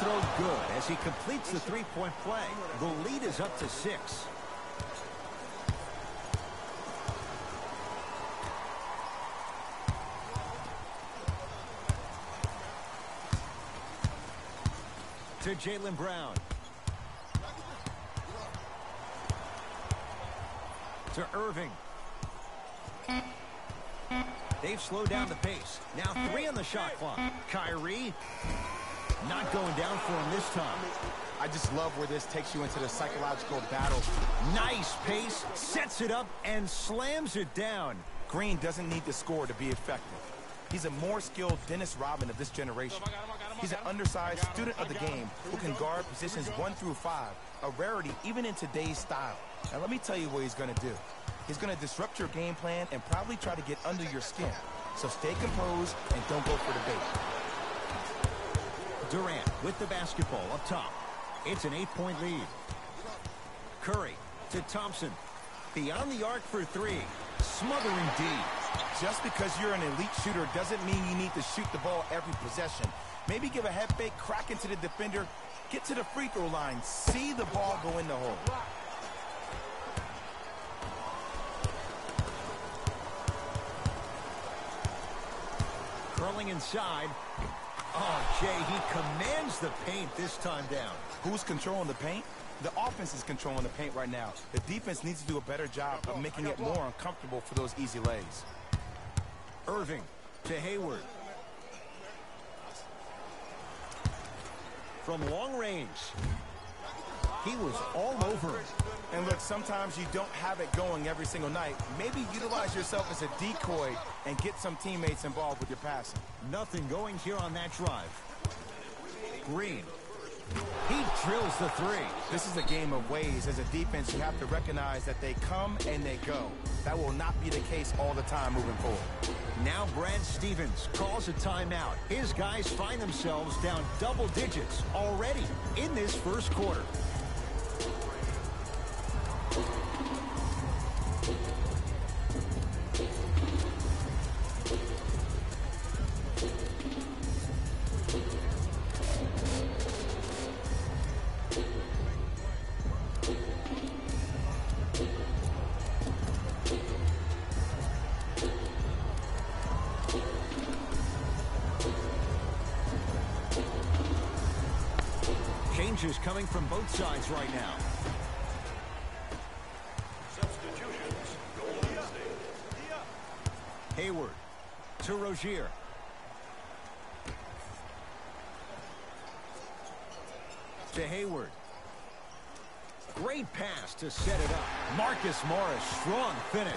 throw good as he completes the three-point play. The lead is up to 6. To Jaylen Brown. To Irving. They've slowed down the pace. Now 3 on the shot clock. Kyrie. Not going down for him this time. I just love where this takes you into the psychological battle. Nice pace. Sets it up and slams it down. Green doesn't need to score to be effective. He's a more skilled Dennis Rodman of this generation. He's an undersized student of the game who can guard positions 1 through 5, a rarity even in today's style. Now let me tell you what he's going to do. He's going to disrupt your game plan and probably try to get under your skin. So stay composed and don't go for the bait. Durant with the basketball up top. It's an 8-point lead. Curry to Thompson. Beyond the arc for 3. Smothering D. Just because you're an elite shooter doesn't mean you need to shoot the ball every possession. Maybe give a head fake, crack into the defender, get to the free throw line, see the ball go in the hole. Curling inside. Oh, Jay, he commands the paint this time down. Who's controlling the paint? The offense is controlling the paint right now. The defense needs to do a better job of making it more uncomfortable for those easy lays. Irving to Hayward. From long range. He was all over him. And look, sometimes you don't have it going every single night. Maybe utilize yourself as a decoy and get some teammates involved with your passing. Nothing going here on that drive. Green. He drills the 3. This is a game of ways. As a defense, you have to recognize that they come and they go. That will not be the case all the time moving forward. Now Brad Stevens calls a timeout. His guys find themselves down double digits already in this first quarter. Changes coming from both sides right now. Substitutions. Golden State. Hayward to Rozier. To Hayward. Great pass to set it up. Marcus Morris, strong finish.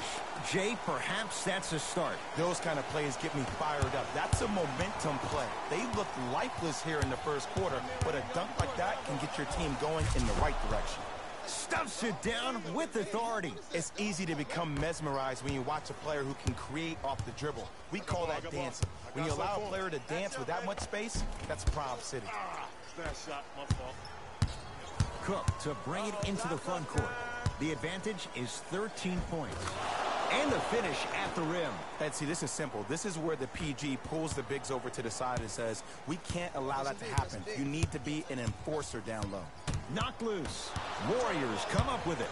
Jay, perhaps that's a start. Those kind of plays get me fired up. That's a momentum play. They looked lifeless here in the first quarter, but a dunk like that can get your team going in the right direction. Stuffs it down with authority. It's easy to become mesmerized when you watch a player who can create off the dribble. We call that dancing. When you allow a player to dance with that much space, that's Prob City. Bad shot, my fault. Cook to bring it into the front court. The advantage is 13 points. And the finish at the rim. And see, this is simple. This is where the PG pulls the bigs over to the side and says, we can't allow that to happen. You need to be an enforcer down low. Knocked loose. Warriors come up with it.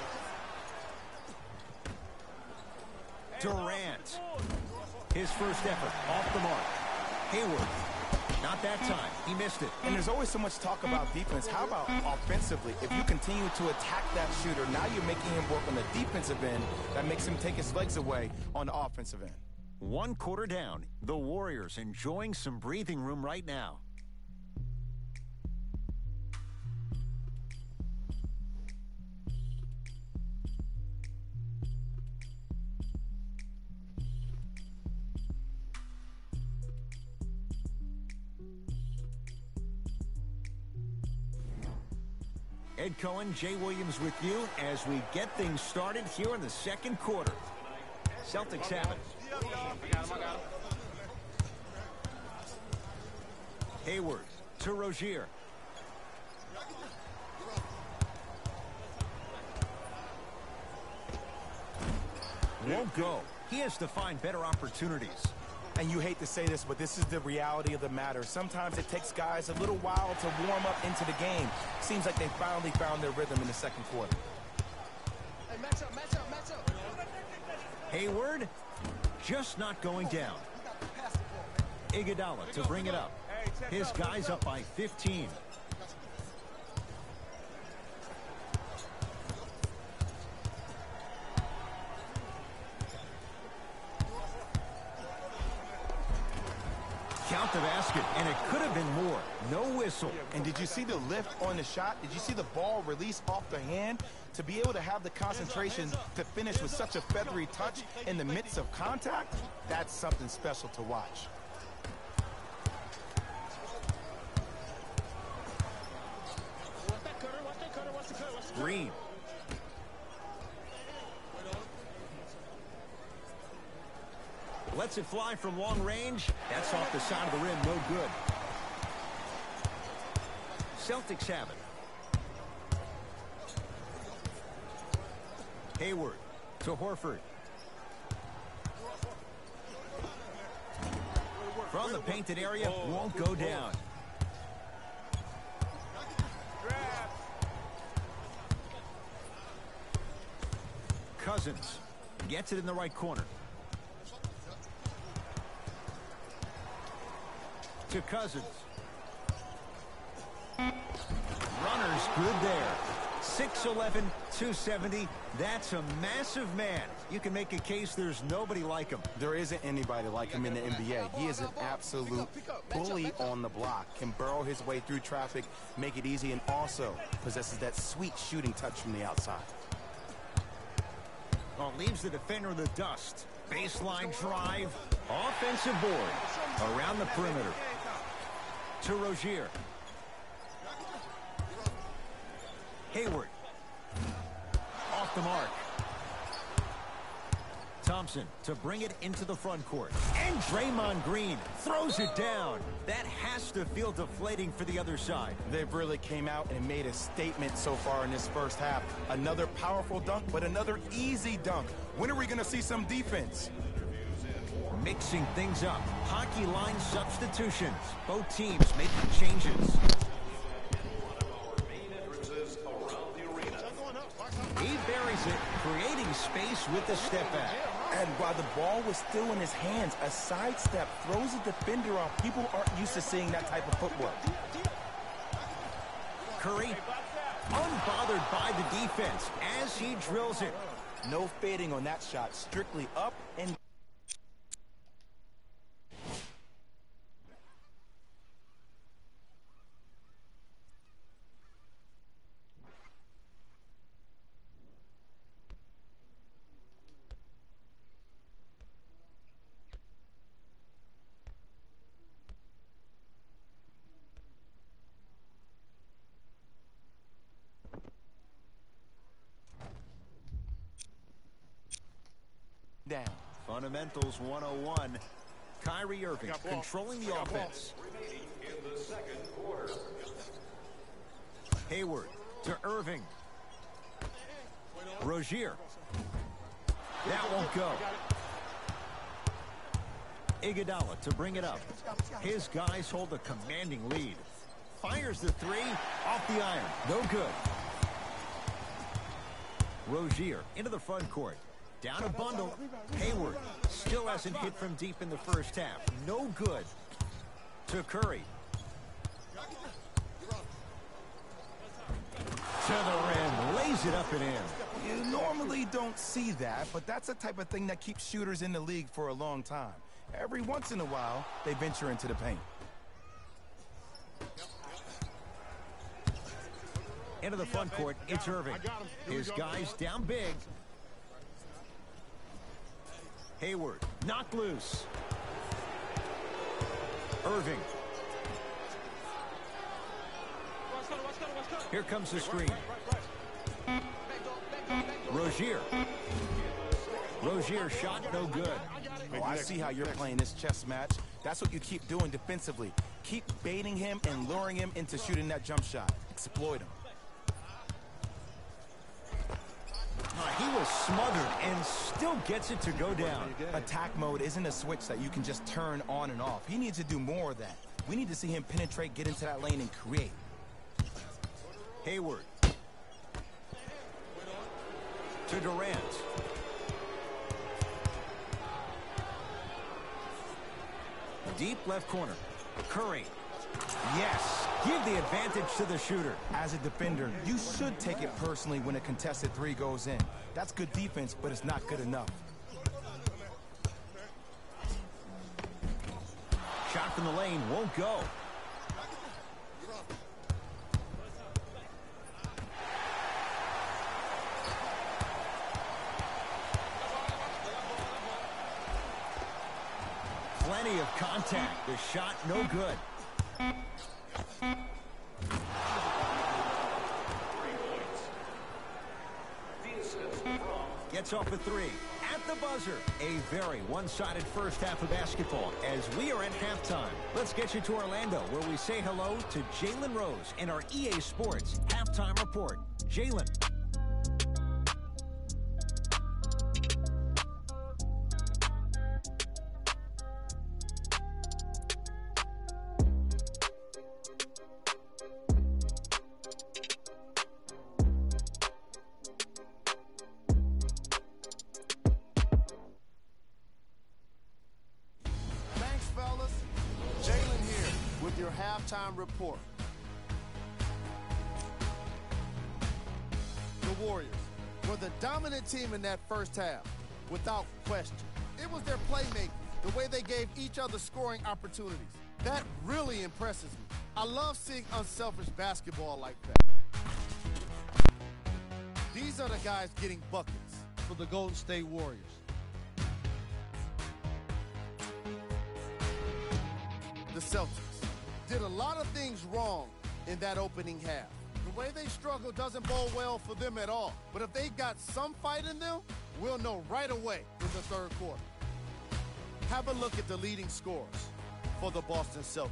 Durant. His first effort off the mark. Hayward. Not that time. He missed it. And there's always so much talk about defense. How about offensively? If you continue to attack that shooter, now you're making him work on the defensive end. That makes him take his legs away on the offensive end. 1 quarter down. The Warriors enjoying some breathing room right now. Ed Cohen, Jay Williams with you as we get things started here in the second quarter. Celtics have it. Hayward to Rozier. Won't go. He has to find better opportunities. And you hate to say this, but this is the reality of the matter. Sometimes it takes guys a little while to warm up into the game. Seems like they finally found their rhythm in the second quarter. Hey, match up. Hayward, just not going down. Iguodala to bring it up. His guy's up by 15. Count the basket, and it could have been more. No whistle. And did you see the lift on the shot? Did you see the ball release off the hand? To be able to have the concentration to finish with such a feathery touch in the midst of contact, that's something special to watch. Green. Lets it fly from long range. That's off the side of the rim. No good. Celtics have it. Hayward to Horford. From the painted area, won't go down. Cousins gets it in the right corner. To Cousins. Runner's good there. 6'11", 270. That's a massive man. You can make a case there's nobody like him. There isn't anybody like him in the NBA. He is an absolute bully on the block. Can burrow his way through traffic, make it easy, and also possesses that sweet shooting touch from the outside. Oh, leaves the defender in the dust. Baseline drive. Offensive board. Around the perimeter. To Rozier. Hayward. Off the mark. Thompson to bring it into the front court. And Draymond Green throws it down. That has to feel deflating for the other side. They've really came out and made a statement so far in this first half. Another powerful dunk, but another easy dunk. When are we going to see some defense? Mixing things up. Hockey line substitutions. Both teams making changes. He buries it, creating space with the step back. And while the ball was still in his hands, a sidestep throws a defender off. People aren't used to seeing that type of footwork. Curry, unbothered by the defense as he drills it. No fading on that shot, strictly up and down. Fundamentals 101. Kyrie Irving controlling the offense. Hayward to Irving. Rozier. That won't go. Iguodala to bring it up. His guys hold a commanding lead. Fires the three off the iron. No good. Rozier into the front court. Down a bundle. Hayward still hasn't hit from deep in the first half. No good. To Curry. To the rim. Lays it up and in. You normally don't see that, but that's the type of thing that keeps shooters in the league for a long time. Every once in a while, they venture into the paint. Into the front court, it's Irving. His guys down big. Hayward, knocked loose. Irving. Here comes the screen. Rozier. Rozier shot no good. Oh, I see how you're playing this chess match. That's what you keep doing defensively. Keep baiting him and luring him into shooting that jump shot. Exploit him. He will was smothered and still gets it to go down. Attack mode isn't a switch that you can just turn on and off. He needs to do more of that. We need to see him penetrate, get into that lane, and create. Hayward. To Durant. Deep left corner. Curry. Yes. Give the advantage to the shooter. As a defender, you should take it personally when a contested three goes in. That's good defense, but it's not good enough. Shot from the lane won't go. Plenty of contact. The shot no good. Gets off a three. At the buzzer. A very one-sided first half of basketball as we are at halftime. Let's get you to Orlando where we say hello to Jalen Rose in our EA Sports Halftime Report. Jalen. Halftime report. The Warriors were the dominant team in that first half, without question. It was their playmaking, the way they gave each other scoring opportunities. That really impresses me. I love seeing unselfish basketball like that. These are the guys getting buckets for the Golden State Warriors. The Celtics did a lot of things wrong in that opening half. The way they struggle doesn't bode well for them at all. But if they got some fight in them, we'll know right away in the third quarter. Have a look at the leading scorers for the Boston Celtics.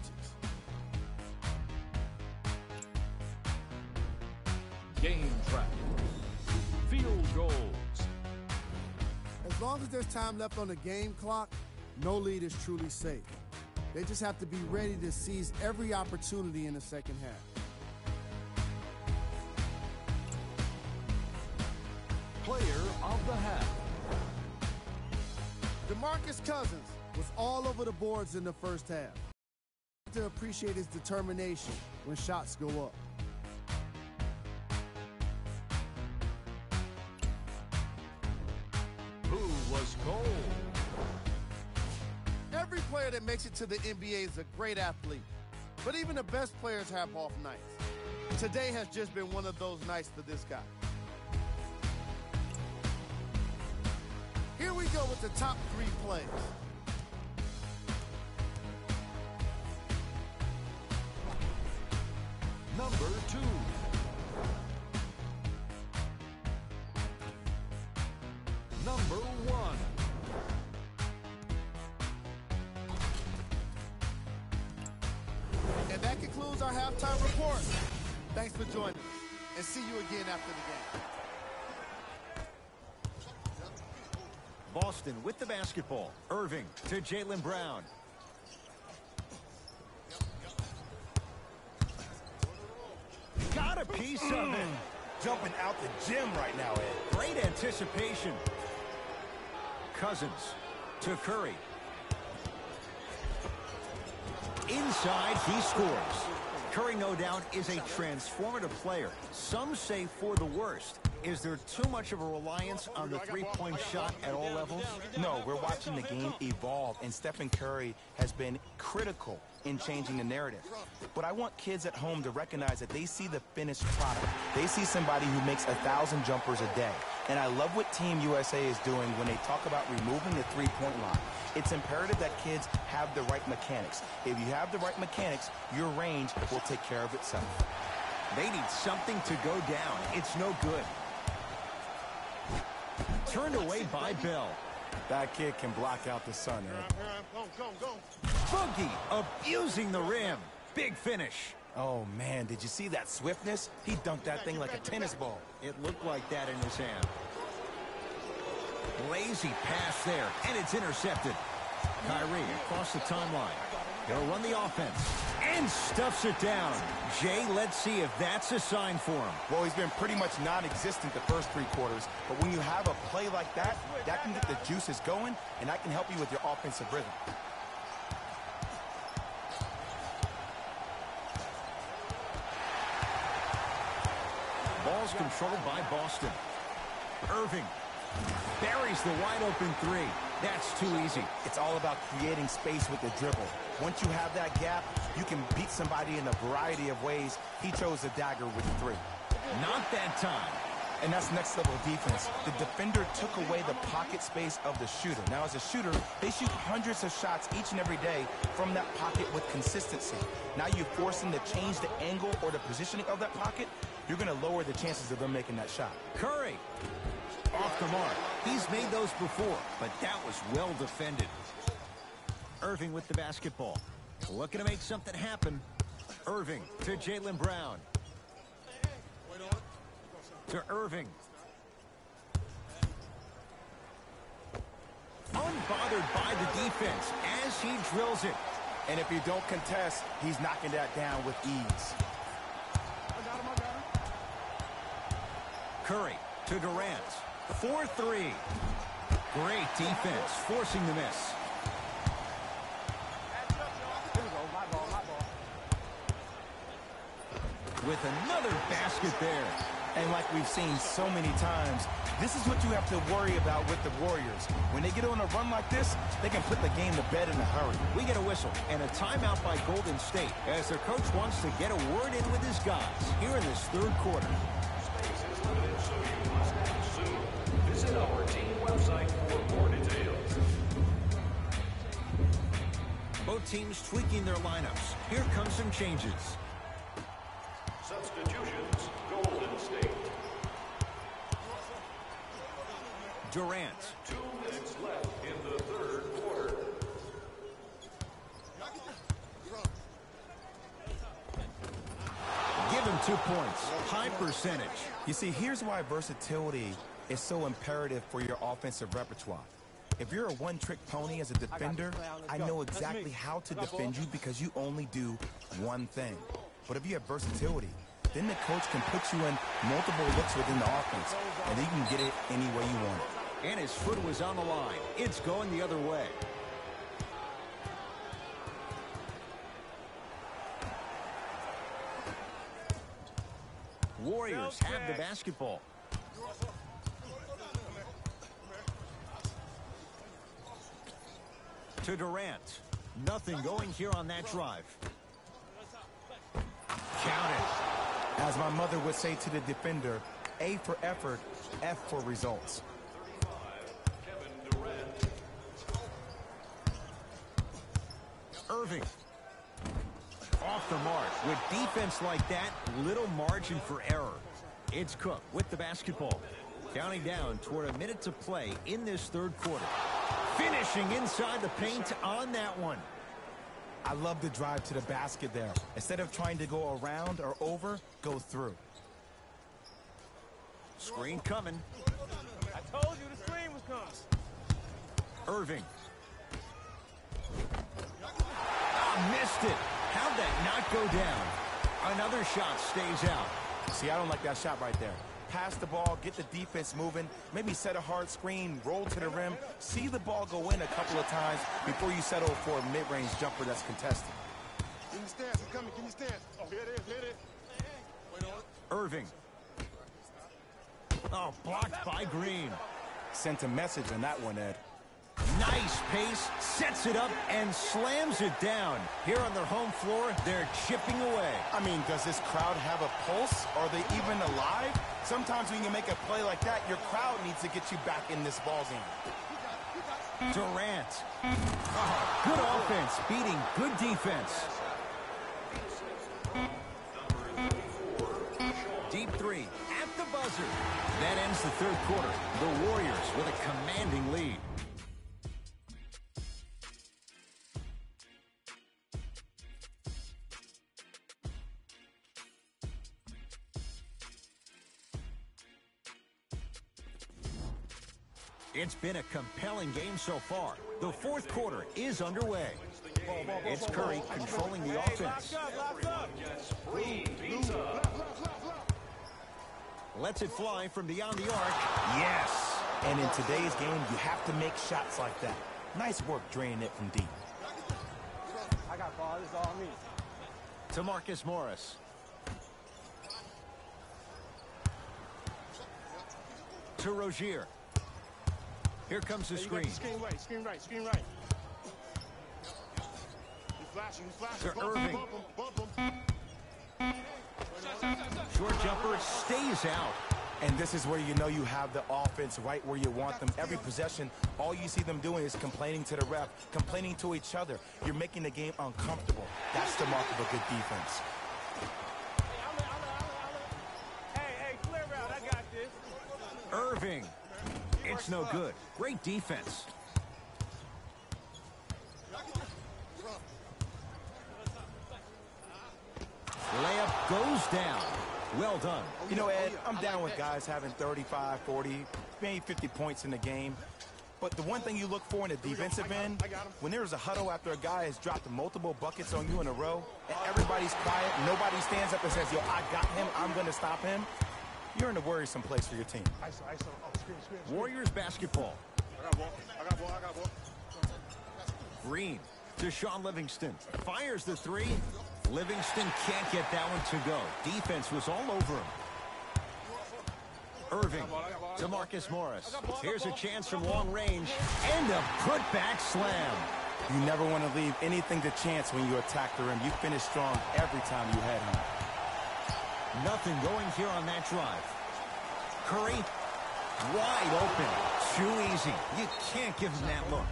Game track. Field goals. As long as there's time left on the game clock, no lead is truly safe. They just have to be ready to seize every opportunity in the second half. Player of the half. DeMarcus Cousins was all over the boards in the first half. To appreciate his determination when shots go up. Who was cold? Every player that makes it to the NBA is a great athlete, but even the best players have off nights. Today has just been one of those nights for this guy. Here we go with the top three plays. Number 2. Number 1. And that concludes our halftime report. Thanks for joining us, and see you again after the game. Boston with the basketball. Irving to Jaylen Brown. Got a piece of it. Jumping out the gym right now, Ed. Great anticipation. Cousins to Curry. Inside, he scores. Curry, no doubt, is a transformative player. Some say for the worst. Is there too much of a reliance on the three-point shot at all levels? No, we're watching the game evolve, and Stephen Curry has been critical in changing the narrative. But I want kids at home to recognize that they see the finished product. They see somebody who makes 1,000 jumpers a day. And I love what Team USA is doing when they talk about removing the three-point line. It's imperative that kids have the right mechanics. If you have the right mechanics, your range will take care of itself. They need something to go down. It's no good. Turned away by Bell. That kid can block out the sun, Ed. Go. Boogie abusing the rim. Big finish. Oh, man, did you see that swiftness? He dunked that thing like a tennis ball. It looked like that in his hand. Lazy pass there, and it's intercepted. Kyrie across the timeline. He'll run the offense and stuffs it down. Jay, let's see if that's a sign for him. Well, he's been pretty much non-existent the first 3 quarters, but when you have a play like that, that can get the juices going, and that can help you with your offensive rhythm. Ball's controlled by Boston. Irving buries the wide-open 3. That's too easy. It's all about creating space with the dribble. Once you have that gap, you can beat somebody in a variety of ways. He chose a dagger with the 3. Not that time. And that's next level defense. The defender took away the pocket space of the shooter. Now, as a shooter, they shoot hundreds of shots each and every day from that pocket with consistency. Now you force them to change the angle or the positioning of that pocket, you're going to lower the chances of them making that shot. Curry off the mark. He's made those before, but that was well defended. Irving with the basketball. Looking to make something happen. Irving to Jaylen Brown. To Irving. Unbothered by the defense as he drills it. And if you don't contest, he's knocking that down with ease. Curry to Durant. 4-3. Great defense, forcing the miss. With another basket there. And like we've seen so many times, this is what you have to worry about with the Warriors. When they get on a run like this, they can put the game to bed in a hurry. We get a whistle and a timeout by Golden State as their coach wants to get a word in with his guys here in this 3rd quarter. Visit our team website for more details. Both teams tweaking their lineups. Here come some changes. Substitutions, Golden State. Durant. 2 minutes left in the 3rd quarter. Give him 2 points. High percentage. You see, here's why versatility is so imperative for your offensive repertoire. If you're a one-trick pony as a defender, I know exactly how to defend you because you only do one thing. But if you have versatility, then the coach can put you in multiple looks within the offense, and then you can get it any way you want it. And his foot was on the line. It's going the other way. Warriors have the basketball. To Durant. Nothing going here on that drive. Count it. As my mother would say to the defender, A for effort, F for results. Irving. Off the mark. With defense like that, little margin for error. It's Cook with the basketball. Counting down toward a minute to play in this 3rd quarter. Finishing inside the paint on that one. I love the drive to the basket there. Instead of trying to go around or over, go through. Screen coming. I told you the screen was coming. Irving. Missed it. How'd that not go down? Another shot stays out. See, I don't like that shot right there. Pass the ball, get the defense moving, maybe set a hard screen, roll to the rim, see the ball go in a couple of times before you settle for a mid-range jumper that's contested. Give me stance. I'm coming. Give me stance. Oh, here it is. Here it is. Wait on it. Irving. Oh, blocked by Green. Sent a message on that one, Ed. Nice pace, sets it up, and slams it down. Here on their home floor, they're chipping away. I mean, does this crowd have a pulse? Are they even alive? Sometimes when you make a play like that, your crowd needs to get you back in this ball game. Durant. Oh, good offense, beating good defense. Deep 3 at the buzzer. That ends the 3rd quarter. The Warriors with a commanding lead. It's been a compelling game so far. The fourth quarter is underway. It's Curry controlling the offense. Lets it fly from beyond the arc. Yes. And in today's game, you have to make shots like that. Nice work draining it from deep. I got ball. This is all me. To Marcus Morris. To Rozier. Here comes the screen. Screen right, screen right, screen right. He's flashing, he's flashing. To Irving. Bump him. Short jumper stays out. And this is where you know you have the offense right where you want them. Every possession, all you see them doing is complaining to the ref, complaining to each other. You're making the game uncomfortable. That's the mark of a good defense. Hey, clear out. I got this. Irving. It's no good. Great defense. Layup goes down. Well done. You know, Ed, I'm down with guys having 35, 40, maybe 50 points in the game. But the one thing you look for in the defensive end, when there's a huddle after a guy has dropped multiple buckets on you in a row, and everybody's quiet, nobody stands up and says, yo, I got him, I'm going to stop him, you're in a worrisome place for your team. Screen. Warriors basketball. I got ball. Green to Sean Livingston. Fires the three. Livingston can't get that one to go. Defense was all over him. Irving to Marcus Morris. Here's a chance from long range. And a putback slam. You never want to leave anything to chance when you attack the rim. You finish strong every time you head home. Nothing going here on that drive. Curry, wide open. Too easy. You can't give him that look.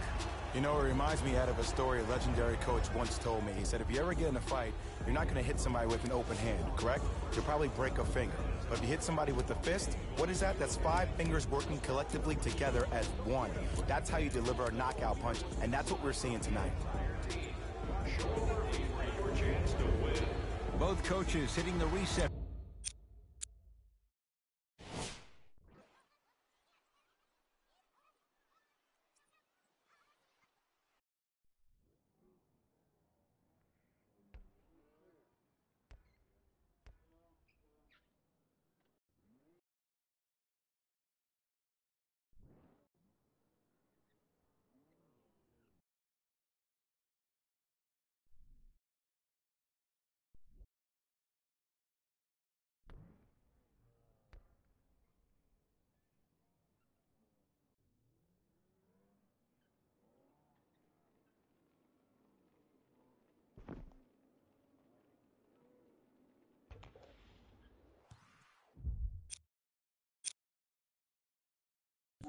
You know, it reminds me out of a story a legendary coach once told me. He said, if you ever get in a fight, you're not going to hit somebody with an open hand, correct? You'll probably break a finger. But if you hit somebody with a fist, what is that? That's 5 fingers working collectively together as one. That's how you deliver a knockout punch, and that's what we're seeing tonight. Both coaches hitting the reset.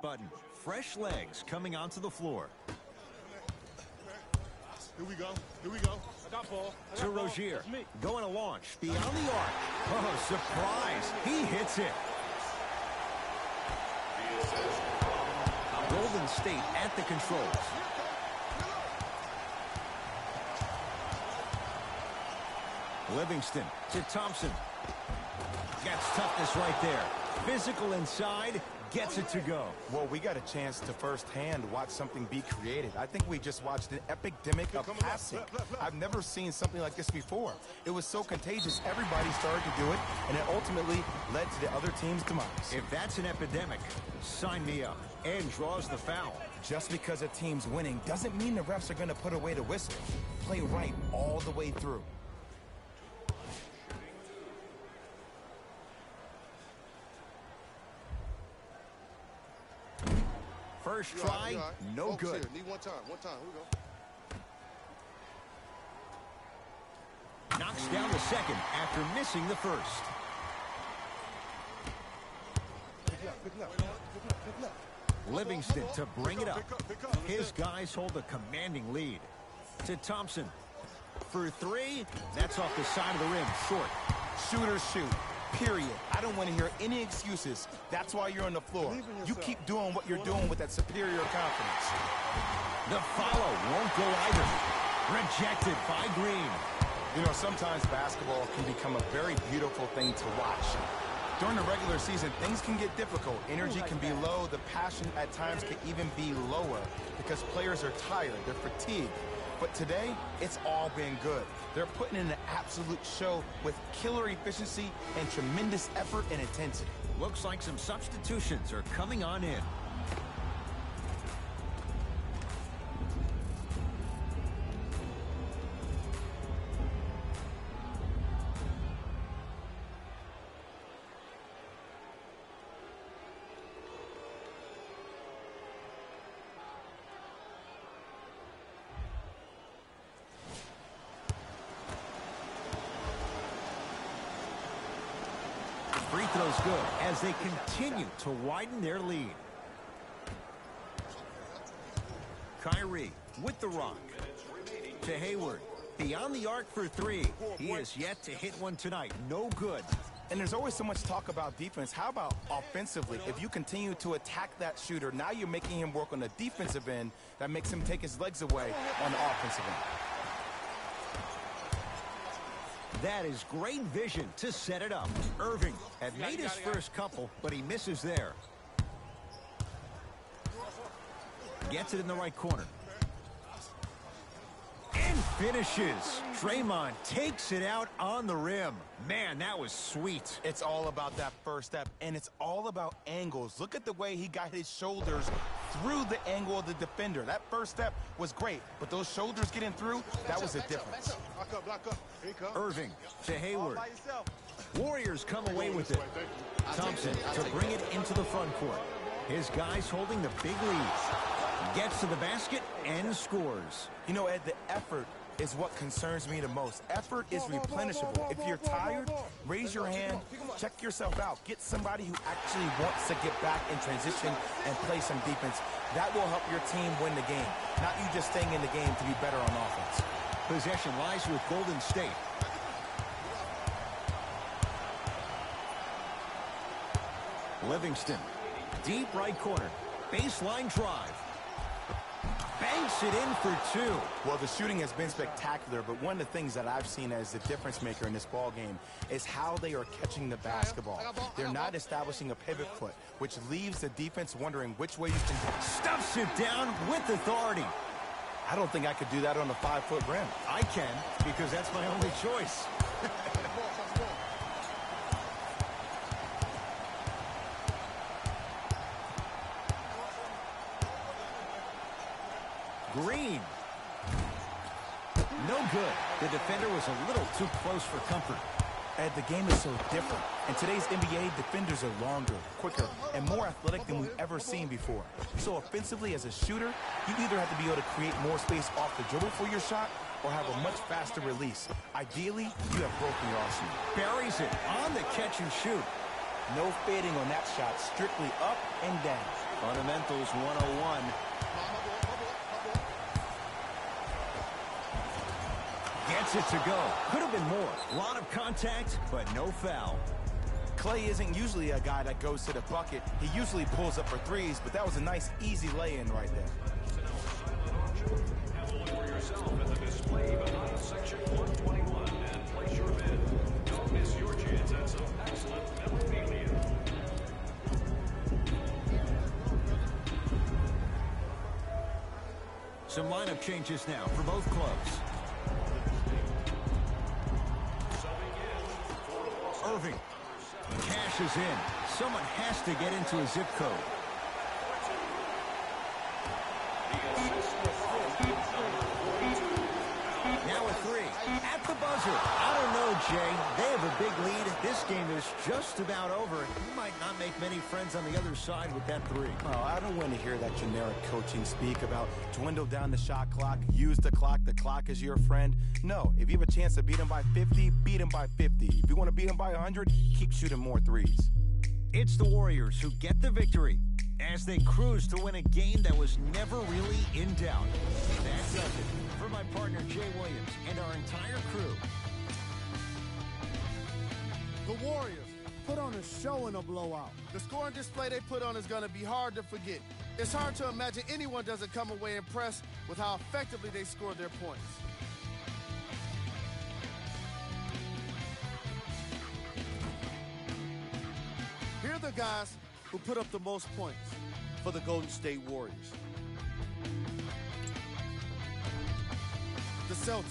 Button. Fresh legs coming onto the floor. Here we go. I got ball. To Rozier. Going to launch. Beyond the arc. Oh, surprise. He hits it. Golden State at the controls. Livingston to Thompson. Gets toughness right there. Physical inside. Gets it to go. Well, we got a chance to firsthand watch something be created. I think we just watched an epidemic of passing. I've never seen something like this before. It was so contagious, everybody started to do it, and it ultimately led to the other team's demise. If that's an epidemic, sign me up. And draws the foul. Just because a team's winning doesn't mean the refs are going to put away the whistle. Play right all the way through. First try, no good. Need one time. Here we go. Knocks down the second after missing the first. Livingston to bring it up. His guys hold a commanding lead. To Thompson. For three, that's off the side of the rim, short. Shooters shoot. Period. I don't want to hear any excuses. That's why you're on the floor. You keep doing what you're doing with that superior confidence. The follow won't go either. Rejected by Green. You know, sometimes basketball can become a very beautiful thing to watch. During the regular season, things can get difficult. Energy can be low. The passion at times can even be lower because players are tired. They're fatigued. But today, it's all been good. They're putting in an absolute show with killer efficiency and tremendous effort and intensity. Looks like some substitutions are coming on in. Free throw's good as they continue to widen their lead. Kyrie with the rock. To Hayward. Beyond the arc for three. He has yet to hit one tonight. No good. And there's always so much talk about defense. How about offensively? If you continue to attack that shooter, now you're making him work on the defensive end. That makes him take his legs away on the offensive end. That is great vision to set it up. Irving had made his first couple, but he misses there. Gets it in the right corner. And finishes. Draymond takes it out on the rim. Man, that was sweet. It's all about that first step, and it's all about angles. Look at the way he got his shoulders through the angle of the defender. That first step was great, but those shoulders getting through, that was a difference. Block up. Here you come. Irving to Hayward. Warriors come away with it. Thompson to bring it into the front court. His guys holding the big lead. Gets to the basket and scores. You know, Ed, the effort is what concerns me the most. Effort is replenishable. If you're tired, raise your hand, check yourself out. Get somebody who actually wants to get back in transition and play some defense. That will help your team win the game, not you just staying in the game to be better on offense. Possession lies with Golden State. Livingston, deep right corner, baseline drive. Banks it in for two. Well, the shooting has been spectacular, but one of the things that I've seen as the difference maker in this ball game is how they are catching the basketball. They're not establishing a pivot foot, which leaves the defense wondering which way you can go. Stuffs it down with authority. I don't think I could do that on a 5-foot rim. I can, because that's my only choice. Green. No good. The defender was a little too close for comfort. Ed, the game is so different. In today's NBA, defenders are longer, quicker, and more athletic than we've ever seen before. So offensively, as a shooter, you either have to be able to create more space off the dribble for your shot or have a much faster release. Ideally, you have broken your arsenal. Buries it on the catch and shoot. No fading on that shot, strictly up and down. Fundamentals 101. Gets it to go. Could have been more. A lot of contact, but no foul. Clay isn't usually a guy that goes to the bucket. He usually pulls up for threes, but that was a nice, easy lay-in right there. Have a look for yourself at the display behind section 121 and place your bid. Don't miss your chance at some excellent memorabilia. Some lineup changes now for both clubs. Irving cashes in. Someone has to get into a zip code. Now a three at the buzzer. I don't know, Jay. They have a big lead. This game is just about over. You might not make many friends on the other side with that three. Oh, I don't want to hear that generic coaching speak about dwindle down the shot clock, use the clock is your friend. No, if you have a chance to beat him by 50, beat him by 50. If you want to beat him by 100, keep shooting more threes. It's the Warriors who get the victory as they cruise to win a game that was never really in doubt. That does it for my partner Jay Williams and our entire crew. The Warriors put on a show in a blowout. The scoring display they put on is going to be hard to forget. It's hard to imagine anyone doesn't come away impressed with how effectively they scored their points. the guys who put up the most points for the Golden State Warriors. The Celtics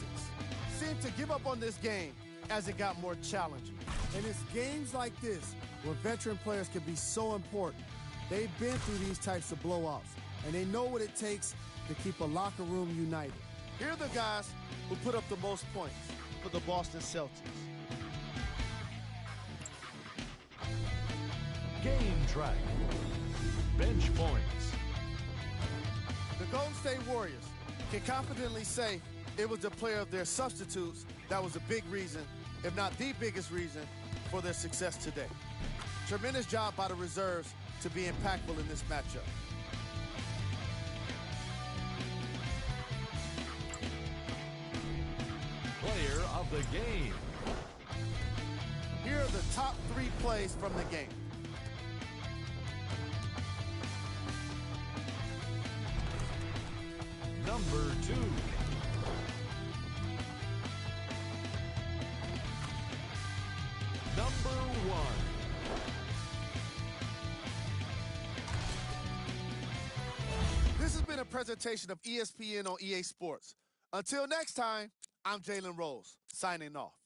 seemed to give up on this game as it got more challenging. And it's games like this where veteran players can be so important. They've been through these types of blowouts, and they know what it takes to keep a locker room united. Here are the guys who put up the most points for the Boston Celtics. Game track. Bench points. The Golden State Warriors can confidently say it was the player of their substitutes that was a big reason, if not the biggest reason, for their success today. Tremendous job by the reserves to be impactful in this matchup. Player of the game. Here are the top 3 plays from the game. Number 2. Number 1. This has been a presentation of ESPN on EA Sports. Until next time, I'm Jalen Rose, signing off.